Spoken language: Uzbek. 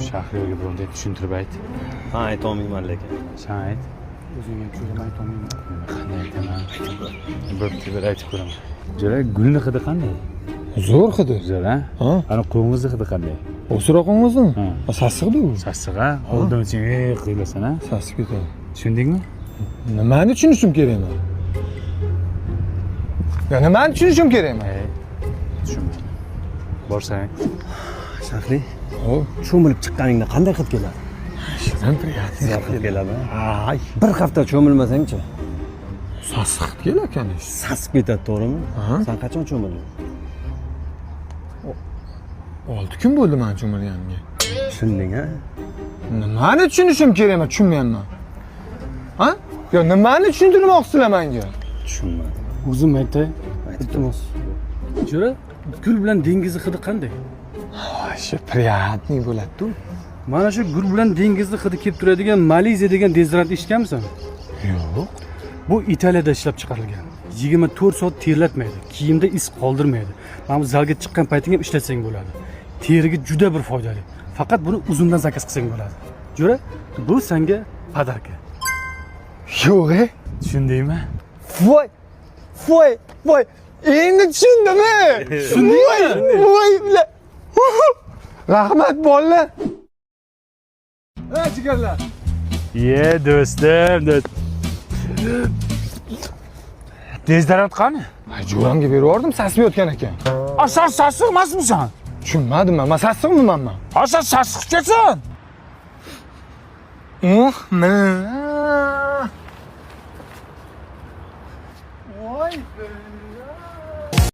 Shahriyorga birovga tushuntirib ayt. Ha, aytolmayman lekin. Sen ayt. O'zingga ko'rib aytolmayman. Qanday aytaman? Bo'pti, bir aytib ko'raman. Jo'ra, gulni hidi qanday? Zo'r hidi. Güzel ha? Ha? Ana qo'ng'izni hidi qanday? O'sirog'ingizmi? Ha. Sassiqdi u. Sassiq ha? Oldin sen qiylasan ha? Sassiq ketadi. Tushundingmi? Nimani tushunishim kerakmi? Ya nimani tushunishim kerakmi? Tushunmadim. Borsang. Shahriy, Hop, cho'milib chiqqaningda qanday hid keladi? shirin приятный. Hid keladi. Ay, Bir hafta cho'milmasang-chi, sassiq kelar-ekan. sasib ketadi, to'g'rimi? Aha. Sen qachon cho'milding? 6 kun bo'ldi men cho'milganimga. Tushunding, ha? Nimani tushunishim kerakmi? Tushunmayapman. Ha? Yo, nimani tushuntirmoqsizlar menga? Tushunmadim. O'zim aytay. Aytibmiz. Jo'ra, gul bilan dengizni hidi qanday? Shu приятный bo'ladi-ku. Mana shu gul bilan dengizni hidi kelib turadigan Maliziya degan dezodorant eshitganmisan? Yo'q. Bu Italiyada ishlab chiqarilgan. 24 soat terlatmaydi, kiyimda iz qoldirmaydi. Mana bu zalga chiqqan payting ham ishlatsang bo'ladi. Teriga juda bir foydali. Faqat buni uzumdan zakaz qilsang bo'ladi. Jo'ra, bu senga podarka. Yo'q. Tushundingmi? Voy. Voy, voy. Endi tushundimmi? Tushundingmi? Voy. Rahmat bolalar. Ha, jigarlar. Ye, do'stim. Dezodorant qani? Jo'ramga berib yubordim, sasib yotgan ekan. Sen sassiq emasmisan? Tushunmadim men. Men sassiqmiman men? Sen sassiqchasan. Men